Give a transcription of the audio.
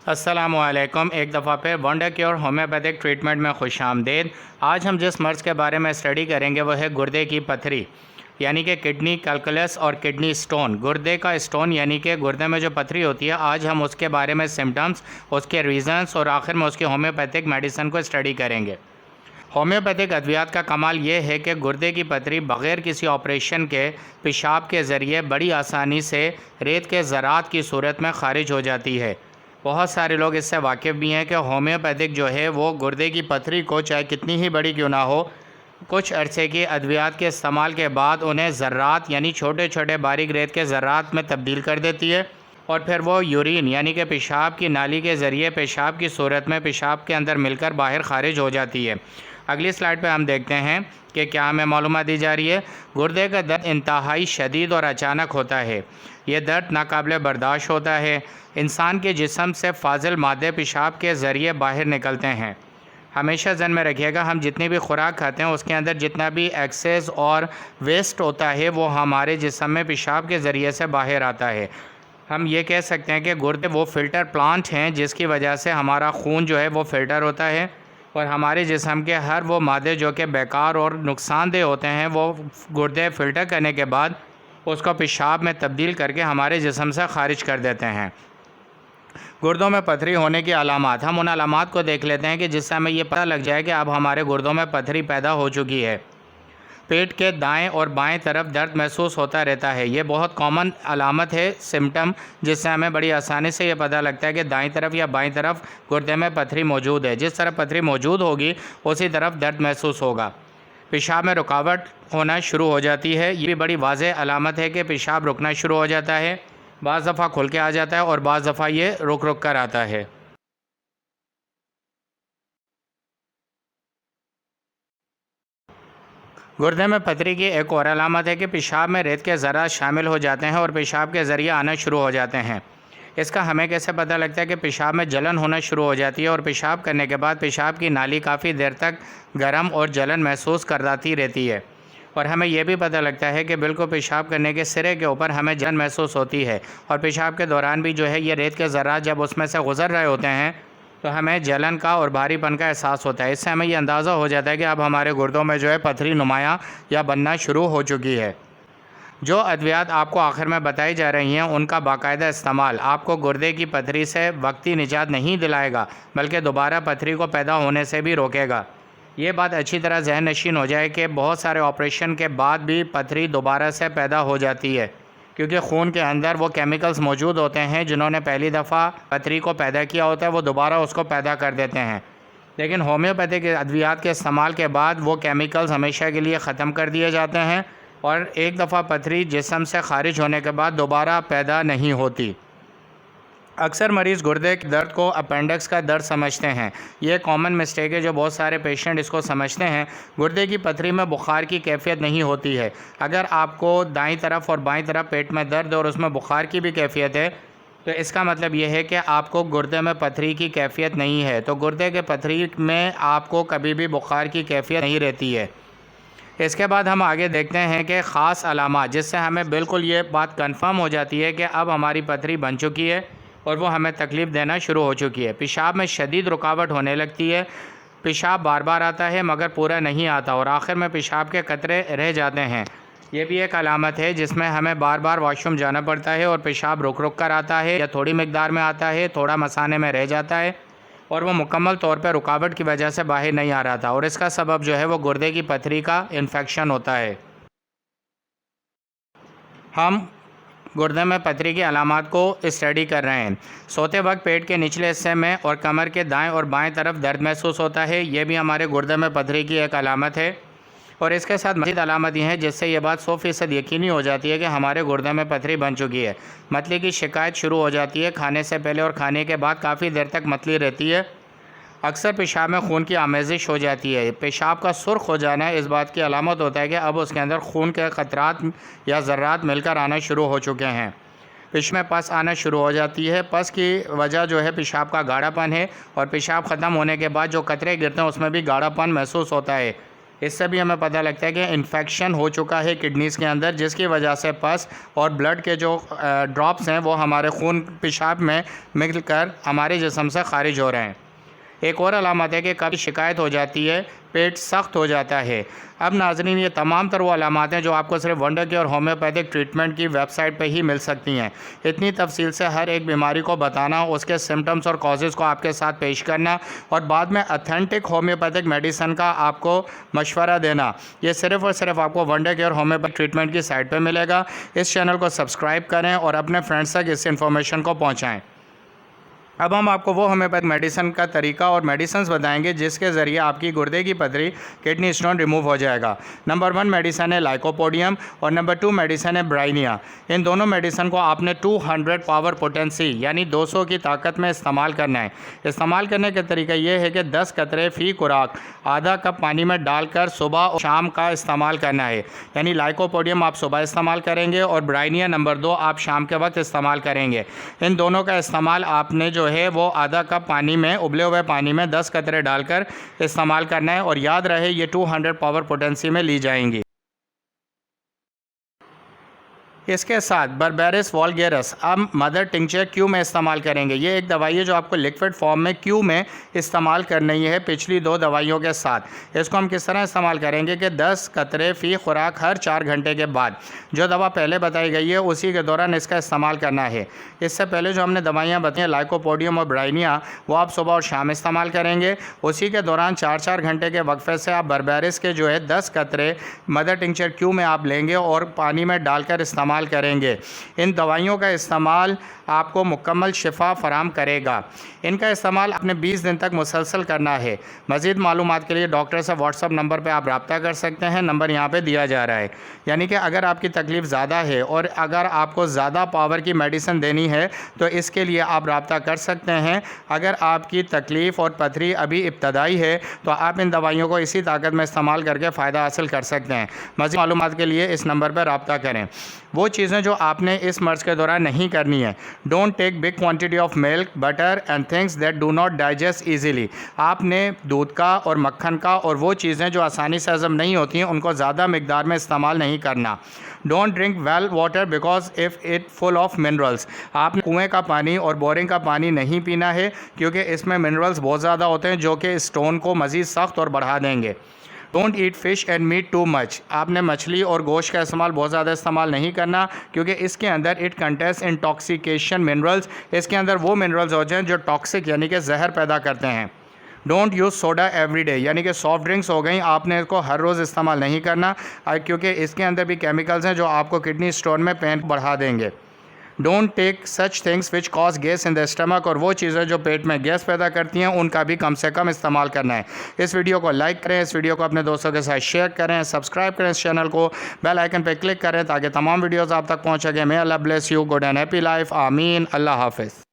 अस्सलामुअलैकुम। एक दफ़ा फिर वंडर क्योर होम्योपैथिक ट्रीटमेंट में खुश आमदेद। आज हम जिस मर्ज़ के बारे में स्टडी करेंगे वह है गुर्दे की पथरी यानी कि किडनी कैलकुलस और किडनी स्टोन। गुर्दे का स्टोन यानी कि गुर्दे में जो पथरी होती है, आज हम उसके बारे में सिम्टम्स, उसके रीज़न्स और आखिर में उसकी होम्योपैथिक मेडिसिन को स्टडी करेंगे। होम्योपैथिक अद्वियात का कमाल ये है कि गुर्दे की पथरी बग़ैर किसी ऑपरेशन के पेशाब के ज़रिए बड़ी आसानी से रेत के ज़रात की सूरत में ख़ारिज हो जाती है। बहुत सारे लोग इससे वाकिफ़ भी हैं कि होम्योपैथिक जो है वो गुर्दे की पथरी को चाहे कितनी ही बड़ी क्यों ना हो, कुछ अरसे की अद्वियात के इस्तेमाल के बाद उन्हें ज़र्रात यानी छोटे छोटे बारीक रेत के ज़र्रात में तब्दील कर देती है और फिर वो यूरिन यानी कि पेशाब की नाली के ज़रिए पेशाब की सूरत में पेशाब के अंदर मिलकर बाहर ख़ारिज हो जाती है। अगली स्लाइड पे हम देखते हैं कि क्या हमें मालूमात दी जा रही है। गुर्दे का दर्द इंतहाई शदीद और अचानक होता है। ये दर्द नाकाबिले बर्दाश्त होता है। इंसान के जिस्म से फाजिल मादे पेशाब के ज़रिए बाहर निकलते हैं। हमेशा जहन में रखिएगा, हम जितनी भी खुराक खाते हैं उसके अंदर जितना भी एक्सेस और वेस्ट होता है वो हमारे जिस्म में पेशाब के ज़रिए से बाहर आता है। हम ये कह सकते हैं कि गुर्दे वो फ़िल्टर प्लांट हैं जिसकी वजह से हमारा खून जो है वो फ़िल्टर होता है और हमारे जिस्म के हर वो मादे जो कि बेकार और नुकसानदेह होते हैं वो गुर्दे फ़िल्टर करने के बाद उसको पेशाब में तब्दील करके हमारे जिस्म से ख़ारिज कर देते हैं। गुर्दों में पथरी होने की अलामात, हम उन अलामात को देख लेते हैं कि जिससे हमें ये पता लग जाए कि अब हमारे गुर्दों में पथरी पैदा हो चुकी है। पेट के दाएं और बाएं तरफ दर्द महसूस होता रहता है। ये बहुत कॉमन अलामत है, सिम्टम, जिससे हमें बड़ी आसानी से ये पता लगता है कि दाईं तरफ या बाईं तरफ गुर्दे में पथरी मौजूद है। जिस तरफ पथरी मौजूद होगी उसी तरफ दर्द महसूस होगा। पेशाब में रुकावट होना शुरू हो जाती है। ये भी बड़ी वाज़ेह अलामत है कि पेशाब रुकना शुरू हो जाता है। बाज़ दफ़ा खुल के आ जाता है और बाज़ दफ़ा ये रुक रुक कर आता है। गुर्दे में पथरी की एक और अलामत है कि पेशाब में रेत के ज़रा शामिल हो जाते हैं और पेशाब के ज़रिए आना शुरू हो जाते हैं। इसका हमें कैसे पता लगता है कि पेशाब में जलन होना शुरू हो जाती है और पेशाब करने के बाद पेशाब की नाली काफ़ी देर तक गर्म और जलन महसूस कराती रहती है। और हमें यह भी पता लगता है कि बिल्कुल पेशाब करने के सिरे के ऊपर हमें जलन महसूस होती है और पेशाब के दौरान भी जो है ये रेत के ज़रा जब उसमें से गुज़र रहे होते हैं तो हमें जलन का और भारीपन का एहसास होता है। इससे हमें ये अंदाज़ा हो जाता है कि अब हमारे गुर्दों में जो है पथरी नुमाया या बनना शुरू हो चुकी है। जो अद्वियात आपको आखिर में बताई जा रही हैं उनका बाकायदा इस्तेमाल आपको गुर्दे की पथरी से वक्ती निजात नहीं दिलाएगा बल्कि दोबारा पथरी को पैदा होने से भी रोकेगा। ये बात अच्छी तरह जहन नशीन हो जाए कि बहुत सारे ऑपरेशन के बाद भी पथरी दोबारा से पैदा हो जाती है क्योंकि खून के अंदर वो केमिकल्स मौजूद होते हैं जिन्होंने पहली दफ़ा पथरी को पैदा किया होता है, वो दोबारा उसको पैदा कर देते हैं। लेकिन होम्योपैथिक अद्वियात के इस्तेमाल के बाद वो केमिकल्स हमेशा के लिए ख़त्म कर दिए जाते हैं और एक दफ़ा पथरी जिस्म से ख़ारिज होने के बाद दोबारा पैदा नहीं होती। अक्सर मरीज़ गुर्दे के दर्द को अपेंडिक्स का दर्द समझते हैं। ये कॉमन मिस्टेक है जो बहुत सारे पेशेंट इसको समझते हैं। गुर्दे की पथरी में बुखार की कैफियत नहीं होती है। अगर आपको दाईं तरफ और बाईं तरफ पेट में दर्द और उसमें बुखार की भी कैफियत है तो इसका मतलब ये है कि आपको गुर्दे में पथरी की कैफियत नहीं है। तो गुर्दे के पथरी में आपको कभी भी बुखार की कैफियत नहीं रहती है। इसके बाद हम आगे देखते हैं कि ख़ास अलामात जिससे हमें बिल्कुल ये बात कंफर्म हो जाती है कि अब हमारी पथरी बन चुकी है और वो हमें तकलीफ़ देना शुरू हो चुकी है। पेशाब में शदीद रुकावट होने लगती है। पेशाब बार बार आता है मगर पूरा नहीं आता और आखिर में पेशाब के कतरे रह जाते हैं। ये भी एक अलामत है जिसमें हमें बार बार वॉशरूम जाना पड़ता है और पेशाब रुक रुक कर आता है या थोड़ी मकदार में आता है, थोड़ा मसाने में रह जाता है और वो मुकम्मल तौर पर रुकावट की वजह से बाहर नहीं आ रहा था और इसका सबब जो है वो गुर्दे की पथरी का इन्फेक्शन होता है। हम गुर्दे में पथरी की अलामात को स्टडी कर रहे हैं। सोते वक्त पेट के निचले हिस्से में और कमर के दाएं और बाएं तरफ दर्द महसूस होता है। ये भी हमारे गुर्दे में पथरी की एक अलामत है और इसके साथ मज़ीद अलामत ये हैं जिससे ये बात 100% यकीनी हो जाती है कि हमारे गुर्दे में पथरी बन चुकी है। मतली की शिकायत शुरू हो जाती है। खाने से पहले और खाने के बाद काफ़ी देर तक मतली रहती है। अक्सर पेशाब में खून की आमेज़िश हो जाती है। पेशाब का सुर्ख हो जाना इस बात की अलामत होता है कि अब उसके अंदर खून के क़तरात या ज़र्रात मिलकर आना शुरू हो चुके हैं। पेश में पस आना शुरू हो जाती है। पस की वजह जो है पेशाब का गाढ़ापन है और पेशाब ख़त्म होने के बाद जो कतरे गिरते हैं उसमें भी गाढ़ापन महसूस होता है। इससे भी हमें पता लगता है कि इन्फेक्शन हो चुका है किडनीज़ के अंदर, जिसकी वजह से पस और ब्लड के जो ड्रॉप्स हैं वो हमारे खून पेशाब में मिलकर हमारे जिस्म से खारिज हो रहे हैं। एक और अलामत है कि कभी शिकायत हो जाती है, पेट सख्त हो जाता है। अब नाज़रीन, ये तमाम तर वो अलामत हैं जो आपको सिर्फ वंडर केयर होम्योपैथिक ट्रीटमेंट की वेबसाइट पे ही मिल सकती हैं। इतनी तफसील से हर एक बीमारी को बताना, उसके सिम्टम्स और कॉजेज़ को आपके साथ पेश करना और बाद में अथेंटिक होम्योपैथिक मेडिसन का आपको मशवरा देना, ये सिर्फ़ और सिर्फ आपको वंडर केयर होम्योपैथिक ट्रीटमेंट की साइट पर मिलेगा। इस चैनल को सब्सक्राइब करें और अपने फ्रेंड्स तक इस इन्फॉर्मेशन को पहुँचाएँ। अब हम आपको वो होम्योपैथ मेडिसिन का तरीका और मेडिसिन बताएंगे जिसके ज़रिए आपकी गुर्दे की पथरी, किडनी स्टोन रिमूव हो जाएगा। नंबर 1 मेडिसिन है लाइकोपोडियम और नंबर 2 मेडिसिन है ब्राइनिया। इन दोनों मेडिसिन को आपने 200 पावर पोटेंसी यानी 200 की ताकत में इस्तेमाल करना है। इस्तेमाल करने का तरीका ये है कि 10 कतरे फ़ी खुराक आधा कप पानी में डालकर सुबह और शाम का इस्तेमाल करना है। यानी लाइकोपोडियम आप सुबह इस्तेमाल करेंगे और ब्राइनिया नंबर 2 आप शाम के वक्त इस्तेमाल करेंगे। इन दोनों का इस्तेमाल आपने जो है वो आधा कप पानी में, उबले हुए पानी में 10 कतरे डालकर इस्तेमाल करना है और याद रहे ये 200 पावर पोटेंसी में ली जाएंगी। इसके साथ बर्बेरिस वॉल्गेरस अब मदर टिंचर क्यू में इस्तेमाल करेंगे। ये एक दवाई है जो आपको लिक्विड फॉर्म में क्यू में इस्तेमाल करनी है पिछली 2 दवाइयों के साथ। इसको हम किस तरह इस्तेमाल करेंगे कि 10 कतरे फ़ी खुराक हर 4 घंटे के बाद, जो दवा पहले बताई गई है उसी के दौरान इसका इस्तेमाल करना है। इससे पहले जो हमने दवाइयाँ बताई लाइकोपोडियम और ब्राइनिया, वो आप सुबह और शाम इस्तेमाल करेंगे। उसी के दौरान 4-4 घंटे के वक्फे से आप बर्बेरिस के जो है 10 कतरे मदर टिंचर क्यू में आप लेंगे और पानी में डालकर इस्तेमाल करेंगे। इन दवाइयों का इस्तेमाल आपको मुकम्मल शिफा फराम करेगा। इनका इस्तेमाल आपने 20 दिन तक मुसलसल करना है। मज़ीद मालूमात के लिए डॉक्टर से व्हाट्सअप नंबर पर आप रब्ता कर सकते हैं। नंबर यहाँ पे दिया जा रहा है। यानी कि अगर आपकी तकलीफ़ ज़्यादा है और अगर आपको ज़्यादा पावर की मेडिसिन देनी है तो इसके लिए आप रब्ता कर सकते हैं। अगर आपकी तकलीफ़ और पथरी अभी इब्तदाई है तो आप इन दवाइयों को इसी ताकत में इस्तेमाल करके फ़ायदा हासिल कर सकते हैं। मज़ीद मालूमात के लिए इस नंबर पर रब्ता करें। वो चीज़ें जो आपने इस मर्ज़ के दौरान नहीं करनी है, don't take big quantity of milk, butter and things that do not digest easily. आपने दूध का और मक्खन का और वो चीज़ें जो आसानी से हज़म नहीं होती हैं उनको ज़्यादा मिकदार में इस्तेमाल नहीं करना। Don't drink well water because if it full of minerals. आपने कुएँ का पानी और बोरिंग का पानी नहीं पीना है क्योंकि इसमें मिनरल्स बहुत ज़्यादा होते हैं जो कि स्टोन को मज़ीद सख्त और बढ़ा देंगे। Don't eat fish and meat too much. आपने मछली और गोश्त का इस्तेमाल बहुत ज़्यादा इस्तेमाल नहीं करना क्योंकि इसके अंदर इट कंटेन्स इंटॉक्सिकेशन मिनरल्स। इसके अंदर वो मिनरल्स होते हैं जो टॉक्सिक यानी कि जहर पैदा करते हैं। Don't use soda every day, यानी कि सॉफ्ट ड्रिंक्स हो गई, आपने इसको हर रोज़ इस्तेमाल नहीं करना क्योंकि इसके अंदर भी केमिकल्स हैं जो आपको किडनी स्टोन में पेन बढ़ा देंगे। Don't take such things which cause gas in the stomach. और वो चीज़ें जो पेट में गैस पैदा करती हैं उनका भी कम से कम इस्तेमाल करना है। इस वीडियो को लाइक करें, इस वीडियो को अपने दोस्तों के साथ शेयर करें, सब्सक्राइब करें इस चैनल को, बेल आइकन पर क्लिक करें ताकि तमाम वीडियोज़ आप तक पहुँच सकें। May Allah bless you, good and happy life, आमीन। अल्लाह हाफिज़।